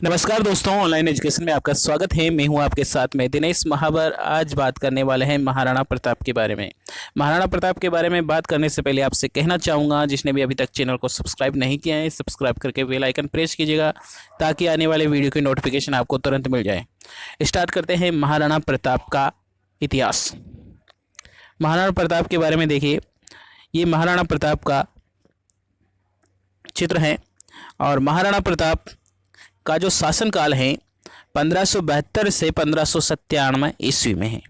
नमस्कार दोस्तों, online education में आपका स्वागत है। मैं हूं आपके साथ में दिनेश महावर। आज बात करने वाले हैं महाराणा प्रताप के बारे में। महाराणा प्रताप के बारे में बात करने से पहले आपसे कहना चाहूँगा, जिसने भी अभी तक चैनल को सब्सक्राइब नहीं किया है, सब्सक्राइब करके बेल आइकन प्रेस कीजिएगा ताकि आने वाले वीडियो की नोटिफिकेशन आपको तुरंत मिल जाए। स्टार्ट करते हैं महाराणा प्रताप का इतिहास। महाराणा प्रताप के बारे में देखिए, ये महाराणा प्रताप का चित्र है और महाराणा प्रताप का जो शासनकाल है 1572 से 1597 ईस्वी में है।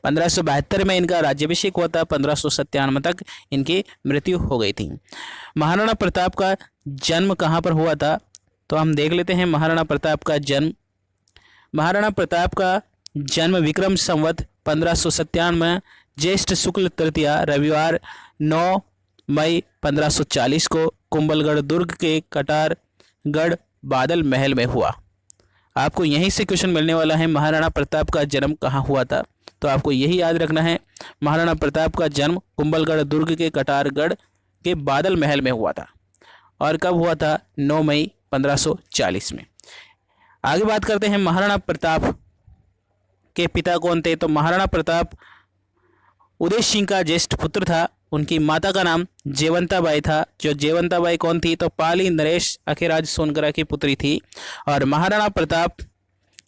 1572 में इनका राज्याभिषेक हुआ था, 1597 तक इनकी मृत्यु हो गई थी। महाराणा प्रताप का जन्म कहाँ पर हुआ था, तो हम देख लेते हैं। महाराणा प्रताप का जन्म विक्रम संवत 1597 ज्येष्ठ शुक्ल तृतीया रविवार 9 मई 1540 को कुंभलगढ़ दुर्ग के कटारगढ़ बादल महल में हुआ। आपको यहीं से क्वेश्चन मिलने वाला है, महाराणा प्रताप का जन्म कहाँ हुआ था, तो आपको यही याद रखना है। महाराणा प्रताप का जन्म कुंभलगढ़ दुर्ग के कटारगढ़ के बादल महल में हुआ था। और कब हुआ था? 9 मई 1540 में। आगे बात करते हैं महाराणा प्रताप के पिता कौन थे, तो महाराणा प्रताप उदय सिंह का ज्येष्ठ पुत्र था। उनकी माता का नाम जयवंताबाई था। जो जयवंताबाई कौन थी, तो पाली नरेश अखिराज सोनगरा की पुत्री थी। और महाराणा प्रताप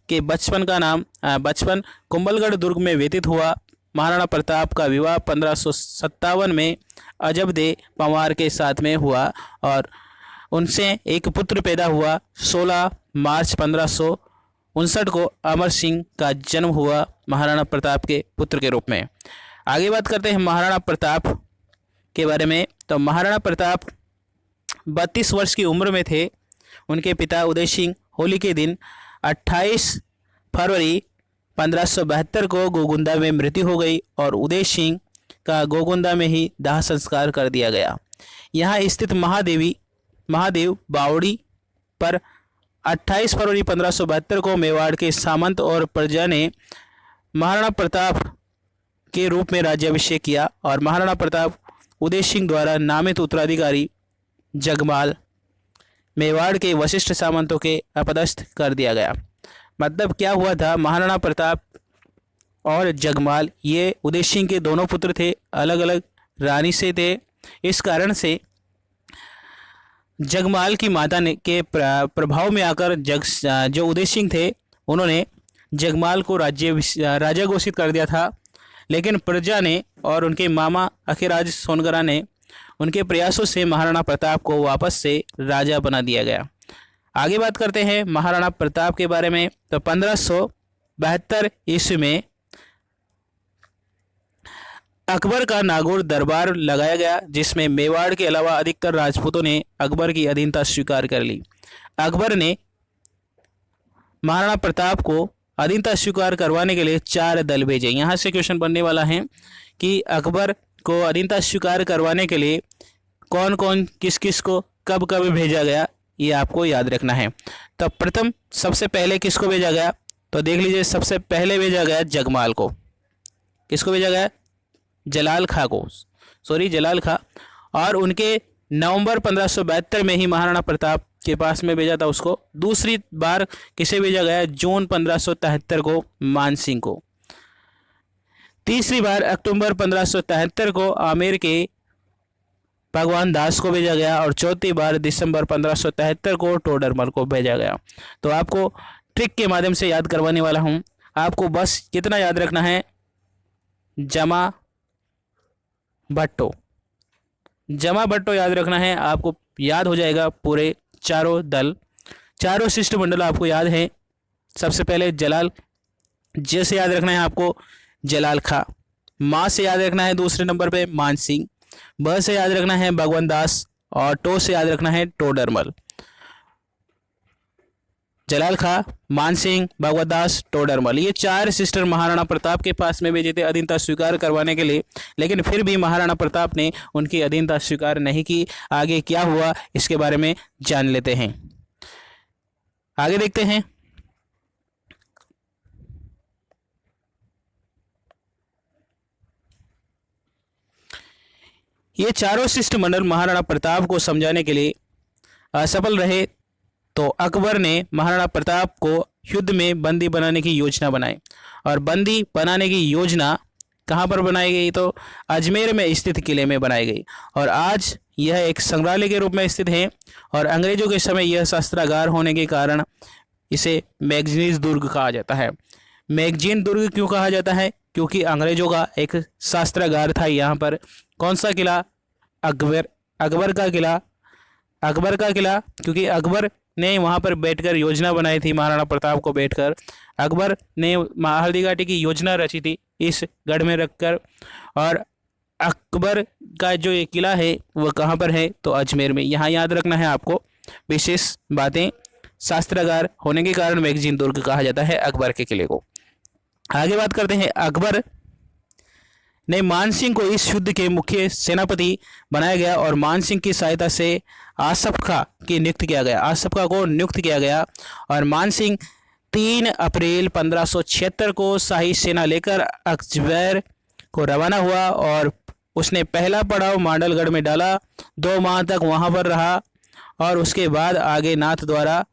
के बचपन कुंभलगढ़ दुर्ग में व्यतीत हुआ। महाराणा प्रताप का विवाह 1557 में अजबदे पंवार के साथ में हुआ और उनसे एक पुत्र पैदा हुआ। 16 मार्च 1559 को अमर सिंह का जन्म हुआ महाराणा प्रताप के पुत्र के रूप में। आगे बात करते हैं महाराणा प्रताप के बारे में, तो महाराणा प्रताप 32 वर्ष की उम्र में थे। उनके पिता उदय सिंह होली के दिन 28 फरवरी 1572 को गोगुंदा में मृत्यु हो गई और उदय सिंह का गोगुंदा में ही दाह संस्कार कर दिया गया। यहाँ स्थित महादेव बावड़ी पर 28 फरवरी 1572 को मेवाड़ के सामंत और प्रजा ने महाराणा प्रताप के रूप में राज्याभिषेक किया और महाराणा प्रताप उदय सिंह द्वारा नामित उत्तराधिकारी जगमाल मेवाड़ के वशिष्ठ सामंतों के अपदस्थ कर दिया गया। मतलब क्या हुआ था, महाराणा प्रताप और जगमाल ये उदय सिंह के दोनों पुत्र थे, अलग अलग रानी से थे। इस कारण से जगमाल की माता ने के प्रभाव में आकर जो उदय सिंह थे उन्होंने जगमाल को राजा घोषित कर दिया था। लेकिन प्रजा ने और उनके मामा अखिराज सोनगरा ने उनके प्रयासों से महाराणा प्रताप को वापस से राजा बना दिया गया। आगे बात करते हैं महाराणा प्रताप के बारे में, तो 1572 ईस्वी में अकबर का नागौर दरबार लगाया गया, जिसमें मेवाड़ के अलावा अधिकतर राजपूतों ने अकबर की अधीनता स्वीकार कर ली। अकबर ने महाराणा प्रताप को अधीनता स्वीकार करवाने के लिए 4 दल भेजे। यहाँ से क्वेश्चन बनने वाला है कि अकबर को अधीनता स्वीकार करवाने के लिए कौन कौन किस किस को कब कब भेजा गया, ये आपको याद रखना है। तो प्रथम सबसे पहले किसको भेजा गया, तो देख लीजिए। सबसे पहले भेजा गया जगमाल को। किसको भेजा गया? जलाल खां। और उनके नवंबर 1572 में ही महाराणा प्रताप के पास में भेजा था उसको। दूसरी बार किसे भेजा गया? जून 1573 को मानसिंह को। तीसरी बार अक्टूबर 1573 को आमेर के भगवान दास को भेजा गया और चौथी बार दिसंबर 1573 को टोडरमल को भेजा गया। तो आपको ट्रिक के माध्यम से याद करवाने वाला हूँ। आपको बस कितना याद रखना है, जमा भट्टो याद रखना है। आपको याद हो जाएगा पूरे चारों शिष्टमंडल आपको याद है। सबसे पहले ज से याद रखना है आपको जलाल खां, माँ से याद रखना है दूसरे नंबर पे मानसिंह, ब से याद रखना है भगवान दास और टो से याद रखना है टोडरमल। जलाल खां, मानसिंह, भगवत दास, टोडरमल, ये 4 सिस्टर महाराणा प्रताप के पास में भेजे थे अधीनता स्वीकार करवाने के लिए। लेकिन फिर भी महाराणा प्रताप ने उनकी अधीनता स्वीकार नहीं की। आगे क्या हुआ इसके बारे में जान लेते हैं। आगे देखते हैं। ये चारों शिष्टमंडल महाराणा प्रताप को समझाने के लिए असफल रहे। तो अकबर ने महाराणा प्रताप को युद्ध में बंदी बनाने की योजना बनाई, और बंदी बनाने की योजना कहाँ पर बनाई गई? तो अजमेर में स्थित किले में बनाई गई, और आज यह एक संग्रहालय के रूप में स्थित है। और अंग्रेजों के समय यह शस्त्रागार होने के कारण इसे मैगजीनिस दुर्ग कहा जाता है। मैगजीन दुर्ग क्यों कहा जाता है? क्योंकि अंग्रेजों का एक शस्त्रागार था यहाँ पर। कौन सा किला? अकबर का किला। अकबर का किला, क्योंकि अकबर ने वहाँ पर बैठकर योजना बनाई थी। महाराणा प्रताप को बैठकर अकबर ने हल्दी घाटी की योजना रची थी इस गढ़ में रखकर। और अकबर का जो ये किला है वह कहाँ पर है? तो अजमेर में। यहाँ याद रखना है आपको विशेष बातें। शस्त्रागार होने के कारण मैगजीन दुर्ग कहा जाता है अकबर के किले को। आगे बात करते हैं। अकबर ने मान सिंह को इस युद्ध के मुख्य सेनापति बनाया गया, और मान सिंह की सहायता से आसफ खां की नियुक्त किया गया। आसफ खां को नियुक्त किया गया, और मान सिंह 3 अप्रैल 1576 को शाही सेना लेकर अजमेर को रवाना हुआ, और उसने पहला पड़ाव मांडलगढ़ में डाला। 2 माह तक वहां पर रहा, और उसके बाद आगे नाथ द्वारा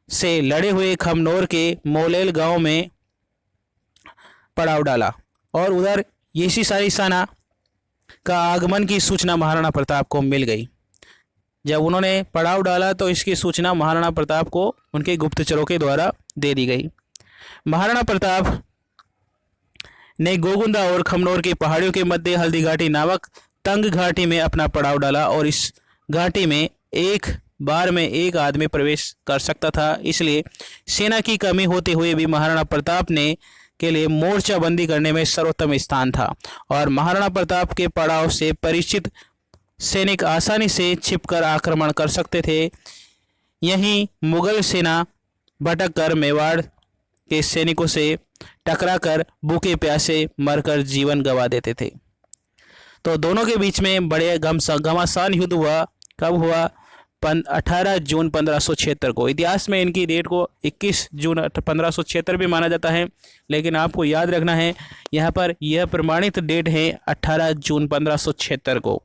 से लड़े हुए खमनोर के मोलेल गांव में पड़ाव डाला, और उधर येसी शाही सेना का आगमन की सूचना महाराणा प्रताप को मिल गई। जब उन्होंने पड़ाव डाला तो इसकी सूचना महाराणा प्रताप को उनके गुप्तचरों के द्वारा दे दी गई। महाराणा प्रताप ने गोगुंदा और खमनोर की पहाड़ियों के मध्य हल्दी घाटी नामक तंग घाटी में अपना पड़ाव डाला, और इस घाटी में एक बार में एक आदमी प्रवेश कर सकता था। इसलिए सेना की कमी होते हुए भी महाराणा प्रताप ने के लिए मोर्चाबंदी करने में सर्वोत्तम स्थान था, और महाराणा प्रताप के पड़ाव से परिचित सैनिक आसानी से छिपकर आक्रमण कर सकते थे। यहीं मुगल सेना भटककर मेवाड़ के सैनिकों से टकराकर भूखे प्यासे मरकर जीवन गंवा देते थे। तो दोनों के बीच में बड़े घमासान युद्ध हुआ। कब हुआ? 18 जून 1576 को। इतिहास में इनकी डेट को 21 जून 1576 भी माना जाता है, लेकिन आपको याद रखना है यहाँ पर यह प्रमाणित डेट है 18 जून 1576 को।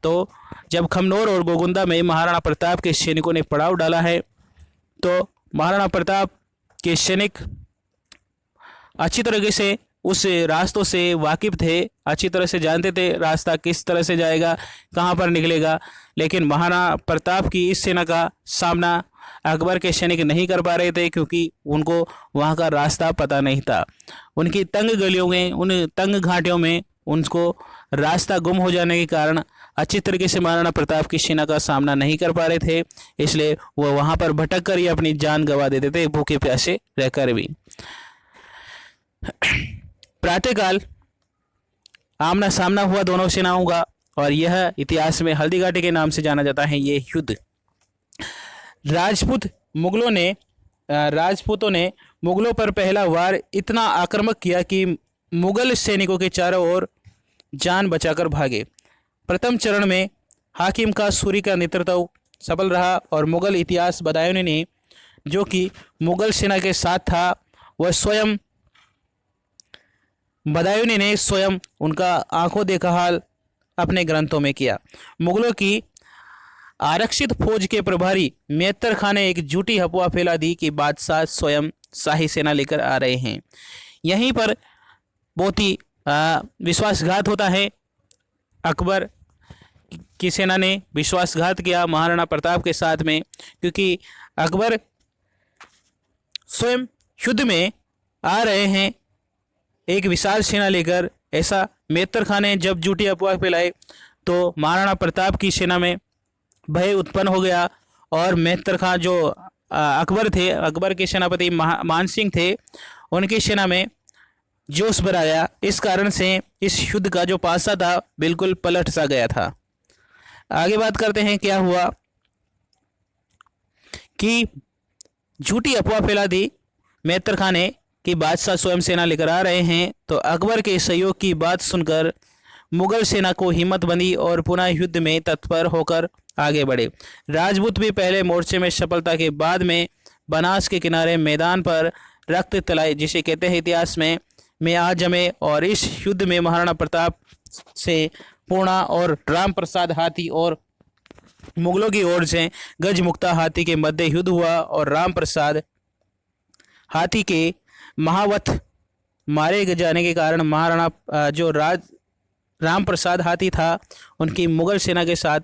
तो जब खमनोर और गोगुंदा में महाराणा प्रताप के सैनिकों ने पड़ाव डाला है, तो महाराणा प्रताप के सैनिक अच्छी तरीके से उस रास्तों से वाकिफ थे, अच्छी तरह से जानते थे रास्ता किस तरह से जाएगा, कहाँ पर निकलेगा। लेकिन महाराणा प्रताप की इस सेना का सामना अकबर के सैनिक नहीं कर पा रहे थे, क्योंकि उनको वहाँ का रास्ता पता नहीं था। उनकी तंग गलियों में, उन तंग घाटियों में उनको रास्ता गुम हो जाने के कारण अच्छी तरीके से महाराणा प्रताप की सेना का सामना नहीं कर पा रहे थे। इसलिए वह वहाँ पर भटक कर ही अपनी जान गंवा देते थे, भूखे प्यासे रहकर भी। प्रातःकाल आमना सामना हुआ दोनों सेनाओं का, और यह इतिहास में हल्दी घाटी के नाम से जाना जाता है ये युद्ध। राजपूतों ने मुगलों पर पहला वार इतना आक्रामक किया कि मुगल सैनिकों के चारों ओर जान बचाकर भागे। प्रथम चरण में हाकिम का सूरी का नेतृत्व सफल रहा, और मुगल इतिहास बदायूं ने जो कि मुगल सेना के साथ था, वह स्वयं बदायूं ने स्वयं उनका आंखों देखा हाल अपने ग्रंथों में किया। मुगलों की आरक्षित फौज के प्रभारी मेहतर खां ने एक झूठी अफवाह फैला दी कि बादशाह स्वयं शाही सेना लेकर आ रहे हैं। यहीं पर बहुत ही विश्वासघात होता है। अकबर की सेना ने विश्वासघात किया महाराणा प्रताप के साथ में, क्योंकि अकबर स्वयं युद्ध में आ रहे हैं एक विशाल सेना लेकर। ऐसा मेहतर खां ने जब झूठी अफवाह फैलाई तो महाराणा प्रताप की सेना में भय उत्पन्न हो गया, और मेहतर खां जो अकबर थे, अकबर के सेनापति मान सिंह थे, उनकी सेना में जोश भर आया। इस कारण से इस युद्ध का जो पासा था बिल्कुल पलट सा गया था। आगे बात करते हैं क्या हुआ कि झूठी अफवाह फैला दी मेहतर खां ने कि बादशाह स्वयं सेना लेकर आ रहे हैं। तो अकबर के सहयोग की बात सुनकर मुगल सेना को हिम्मत बंधी और पुनः युद्ध में तत्पर होकर आगे बढ़े। राजपूत भी पहले मोर्चे में सफलता के बाद में बनास के किनारे मैदान पर रक्त तलाई, जिसे कहते हैं इतिहास में आ जमे, और इस युद्ध में महाराणा प्रताप से पूर्णा और राम प्रसाद हाथी और मुगलों की ओर से गजमुक्ता हाथी के मध्य युद्ध हुआ और राम प्रसाद हाथी के महावत मारे जाने के कारण महाराणा जो राम प्रसाद हाथी था उनकी मुगल सेना के साथ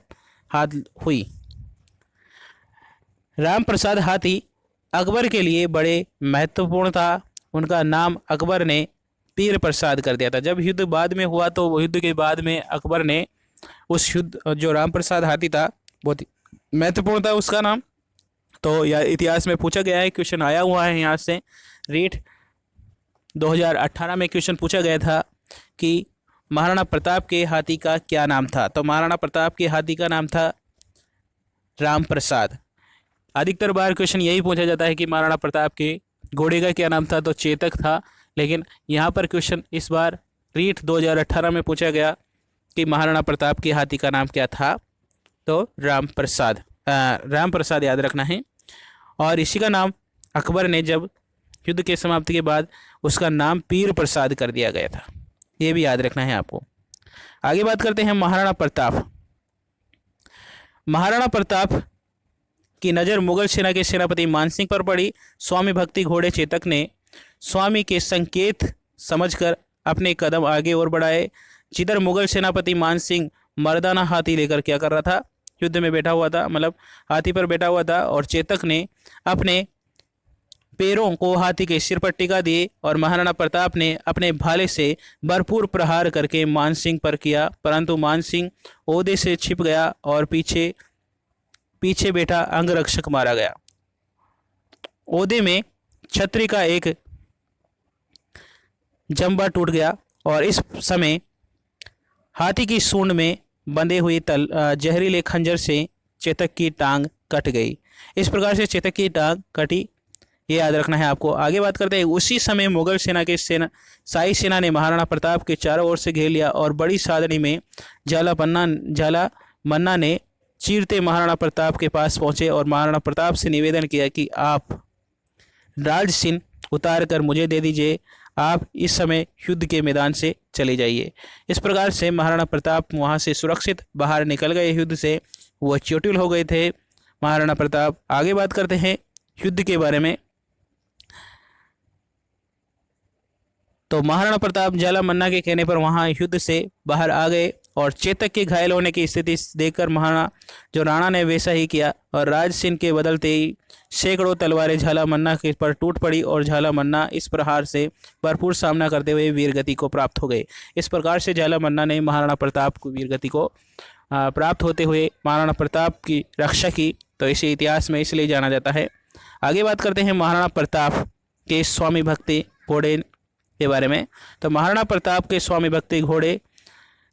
हाथ हुई। राम प्रसाद हाथी अकबर के लिए बड़े महत्वपूर्ण था। उनका नाम अकबर ने पीर प्रसाद कर दिया था। जब युद्ध बाद में हुआ तो युद्ध के बाद में अकबर ने उस युद्ध जो राम प्रसाद हाथी था बहुत ही महत्वपूर्ण था उसका नाम। तो यह इतिहास में पूछा गया है, क्वेश्चन आया हुआ है यहाँ से। रीट 2018 में क्वेश्चन पूछा गया था कि महाराणा प्रताप के हाथी का क्या नाम था। तो महाराणा प्रताप के हाथी का नाम था राम प्रसाद। अधिकतर बार क्वेश्चन यही पूछा जाता है कि महाराणा प्रताप के घोड़े का क्या नाम था, तो चेतक था। लेकिन यहाँ पर क्वेश्चन इस बार रीट 2018 में पूछा गया कि महाराणा प्रताप के हाथी का नाम क्या था, तो राम प्रसाद याद रखना है। और इसी का नाम अकबर ने जब युद्ध के समाप्ति के बाद उसका नाम पीर प्रसाद कर दिया गया था, ये भी याद रखना है आपको। आगे बात करते हैं महाराणा प्रताप। महाराणा प्रताप की नज़र मुगल सेना के सेनापति मानसिंह पर पड़ी। स्वामी भक्ति घोड़े चेतक ने स्वामी के संकेत समझकर अपने कदम आगे और बढ़ाए। जिधर मुगल सेनापति मानसिंह मर्दाना हाथी लेकर क्या कर रहा था, युद्ध में बैठा हुआ था, मतलब हाथी पर बैठा हुआ था, और चेतक ने अपने पैरों को हाथी के सिर पर टिका दिए और महाराणा प्रताप ने अपने भाले से भरपूर प्रहार करके मानसिंह पर किया, परंतु मानसिंह ओहदे से छिप गया और पीछे बैठा अंगरक्षक मारा गया। ओहदे में छतरी का एक जंबा टूट गया और इस समय हाथी की सूंड में बंधे हुए जहरीले खंजर से चेतक की टांग कट गई। इस प्रकार से चेतक की टांग कटी, ये याद रखना है आपको। आगे बात करते हैं। उसी समय मुगल सेना के शाही सेना ने महाराणा प्रताप के चारों ओर से घेर लिया और बड़ी सादड़ी में झाला मन्ना ने चीरते महाराणा प्रताप के पास पहुंचे और महाराणा प्रताप से निवेदन किया कि आप राज चिन्ह उतार कर मुझे दे दीजिए, आप इस समय युद्ध के मैदान से चले जाइए। इस प्रकार से महाराणा प्रताप वहां से सुरक्षित बाहर निकल गए युद्ध से, वह चोटिल हो गए थे महाराणा प्रताप। आगे बात करते हैं युद्ध के बारे में। तो महाराणा प्रताप झाला मन्ना के कहने पर वहां युद्ध से बाहर आ गए और चेतक के घायल होने की स्थिति देखकर राणा ने वैसा ही किया और राज सिंह के बदलते ही सैकड़ों तलवारें झाला मन्ना के पर टूट पड़ी और झाला मन्ना इस प्रहार से भरपूर सामना करते हुए वीरगति को प्राप्त हो गए। इस प्रकार से झाला मन्ना ने महाराणा प्रताप को वीरगति को प्राप्त होते हुए महाराणा प्रताप की रक्षा की, तो इसे इतिहास में इसलिए जाना जाता है। आगे बात करते हैं महाराणा प्रताप के स्वामी भक्ति घोड़े के बारे में। तो महाराणा प्रताप के स्वामी भक्ति घोड़े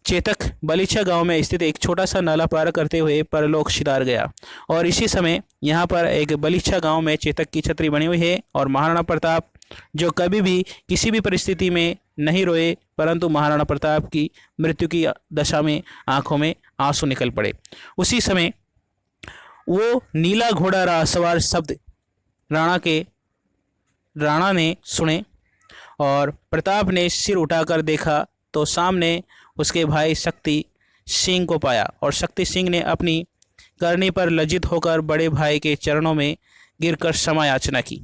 चेतक बलीचा गांव में स्थित एक छोटा सा नाला पार करते हुए परलोक सिधार गया और इसी समय यहाँ पर एक बलीचा गांव में चेतक की छतरी बनी हुई है और महाराणा प्रताप जो कभी भी किसी भी परिस्थिति में नहीं रोए, परंतु महाराणा प्रताप की मृत्यु की दशा में आंखों में आंसू निकल पड़े। उसी समय वो नीला घोड़ा सवार शब्द राणा ने सुने और प्रताप ने सिर उठाकर देखा तो सामने उसके भाई शक्ति सिंह को पाया और शक्ति सिंह ने अपनी करनी पर लज्जित होकर बड़े भाई के चरणों में गिरकर क्षमा याचना की।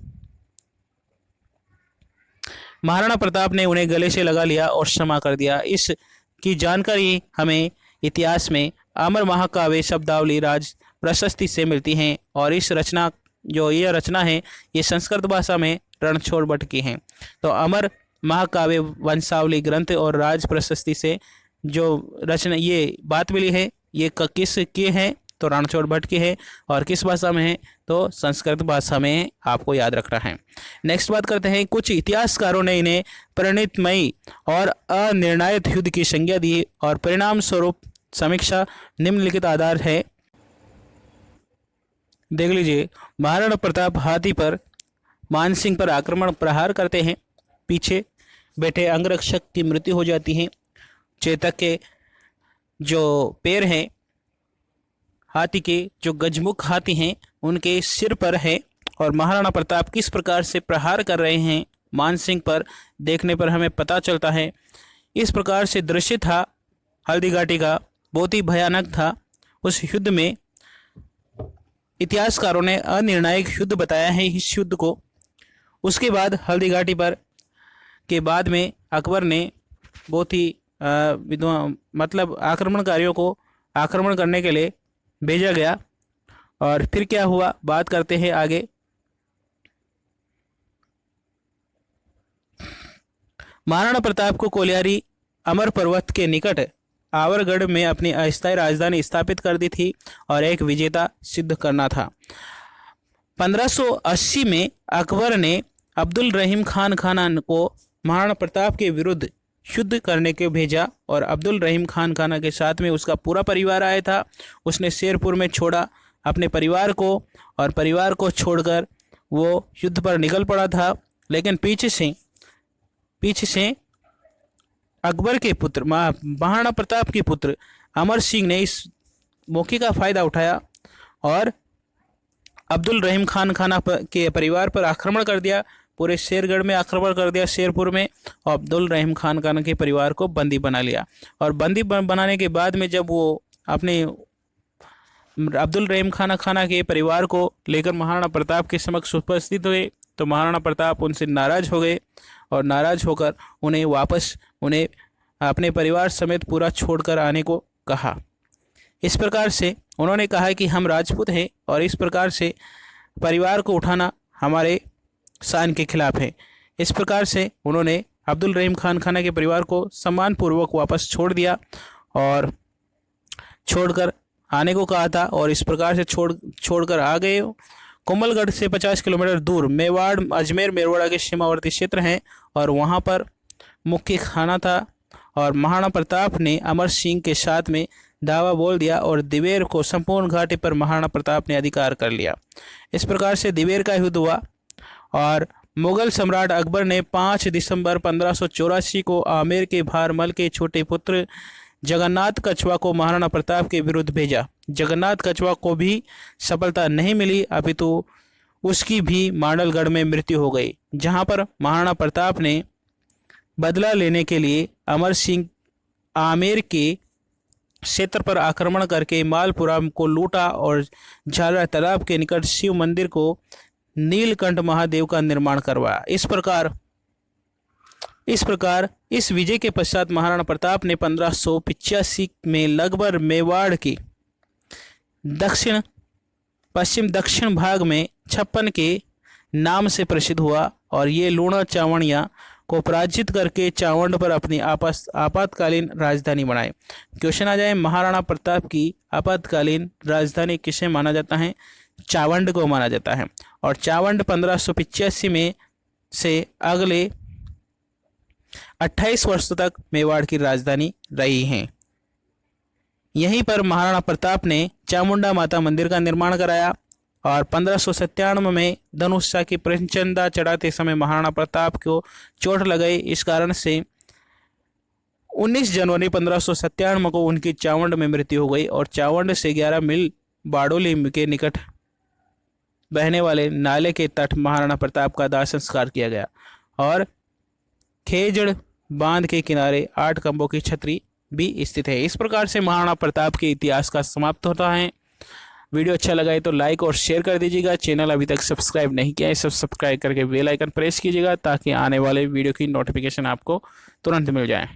महाराणा प्रताप ने उन्हें गले से लगा लिया और क्षमा कर दिया। इसकी जानकारी हमें इतिहास में अमर महाकाव्य शब्दावली राज प्रशस्ति से मिलती हैं और इस रचना यह रचना है ये संस्कृत भाषा में रणछोड़ भट्ट की हैं। तो अमर महाकाव्य वंशावली ग्रंथ और राज प्रशस्ति से जो रचना ये बात मिली है ये किस की है, तो रणछोड़ भट्ट की है और किस भाषा में है, तो संस्कृत भाषा में आपको याद रखना है। नेक्स्ट बात करते हैं। कुछ इतिहासकारों ने इन्हें परिणितमयी और अनिर्णायित युद्ध की संज्ञा दी और परिणाम स्वरूप समीक्षा निम्नलिखित आधार है, देख लीजिए। महाराणा प्रताप हाथी पर मानसिंह पर आक्रमण प्रहार करते हैं, पीछे बैठे अंगरक्षक की मृत्यु हो जाती है। चेतक के जो पैर हैं हाथी के, जो गजमुख हाथी हैं उनके सिर पर है और महाराणा प्रताप किस प्रकार से प्रहार कर रहे हैं मानसिंह पर, देखने पर हमें पता चलता है। इस प्रकार से दृश्य था हल्दी घाटी का, बहुत ही भयानक था। उस युद्ध में इतिहासकारों ने अनिर्णायक युद्ध बताया है इस युद्ध को। उसके बाद हल्दी घाटी पर के बाद में अकबर ने बहुत ही मतलब आक्रमणकारियों को आक्रमण करने के लिए भेजा गया। और फिर क्या हुआ, बात करते हैं आगे। महाराणा प्रताप को कोलियारी अमर पर्वत के निकट आवरगढ़ में अपनी अस्थायी राजधानी स्थापित कर दी थी और एक विजेता सिद्ध करना था। 1580 में अकबर ने अब्दुल रहीम खान को महाराणा प्रताप के विरुद्ध युद्ध करने के भेजा और अब्दुल रहीम खान के साथ में उसका पूरा परिवार आया था। उसने शेरपुर में छोड़ा अपने परिवार को और परिवार को छोड़कर वो युद्ध पर निकल पड़ा था। लेकिन पीछे से अकबर के पुत्र महाराणा प्रताप के पुत्र अमर सिंह ने इस मौके का फ़ायदा उठाया और अब्दुल रहीम खान के परिवार पर आक्रमण कर दिया। पूरे शेरगढ़ में आक्रमण कर दिया, शेरपुर में, और अब्दुल रहीम खान के परिवार को बंदी बना लिया। और बंदी बनाने के बाद में जब वो अपने अब्दुल रहीम खान के परिवार को लेकर महाराणा प्रताप के समक्ष उपस्थित हुए तो महाराणा प्रताप उनसे नाराज़ हो गए और नाराज़ होकर उन्हें अपने परिवार समेत पूरा छोड़कर आने को कहा। इस प्रकार से उन्होंने कहा कि हम राजपूत हैं और इस प्रकार से परिवार को उठाना हमारे शान के खिलाफ है। इस प्रकार से उन्होंने अब्दुल रहीम खान के परिवार को सम्मानपूर्वक वापस छोड़ दिया और छोड़कर आने को कहा था। और इस प्रकार से छोड़कर आ गए। कोमलगढ़ से 50 किलोमीटर दूर मेवाड़ अजमेर मेरवाड़ा के सीमावर्ती क्षेत्र हैं और वहाँ पर मुख्य खाना था। और महाराणा प्रताप ने अमर सिंह के साथ में दावा बोल दिया और दिवेर को संपूर्ण घाटी पर महाराणा प्रताप ने अधिकार कर लिया। इस प्रकार से दिवेर का युद्ध हुआ और मुगल सम्राट अकबर ने 5 दिसंबर 1584 को आमेर के भारमल के छोटे पुत्र जगन्नाथ कछवा को महाराणा प्रताप के विरुद्ध भेजा। जगन्नाथ कछवा को भी सफलता नहीं मिली, अपितु उसकी भी मांडलगढ़ में मृत्यु हो गई, जहां पर महाराणा प्रताप ने बदला लेने के लिए अमर सिंह आमेर के क्षेत्र पर आक्रमण करके मालपुरा को लूटा और झालरा तालाब के निकट शिव मंदिर को नीलकंठ महादेव का निर्माण करवाया। इस प्रकार इस विजय के पश्चात महाराणा प्रताप ने 1585 में लगभग मेवाड़ के पश्चिम दक्षिण भाग में 56 के नाम से प्रसिद्ध हुआ और ये लूणा चावड़िया को पराजित करके चावंड पर अपनी आपातकालीन राजधानी बनाए। क्वेश्चन आ जाए, महाराणा प्रताप की आपातकालीन राजधानी किसे माना जाता है? चावंड को माना जाता है। और चावंड 1585 में से अगले 28 वर्षों तक मेवाड़ की राजधानी रही है। यहीं पर महाराणा प्रताप ने चामुंडा माता मंदिर का निर्माण कराया और 1597 में धनुषा की प्रचंडा चढ़ाते समय महाराणा प्रताप को चोट लग गई। इस कारण से 19 जनवरी 1597 को उनकी चावंड में मृत्यु हो गई और चावंड से 11 मील बारडोली के निकट बहने वाले नाले के तट महाराणा प्रताप का दाह संस्कार किया गया। और खेजड़ बांध के किनारे 8 खंभों की छतरी भी स्थित है। इस प्रकार से महाराणा प्रताप के इतिहास का समाप्त होता है। वीडियो अच्छा लगा है तो लाइक और शेयर कर दीजिएगा। चैनल अभी तक सब्सक्राइब नहीं किया है, सब्सक्राइब करके बेल आइकन प्रेस कीजिएगा ताकि आने वाले वीडियो की नोटिफिकेशन आपको तुरंत मिल जाए।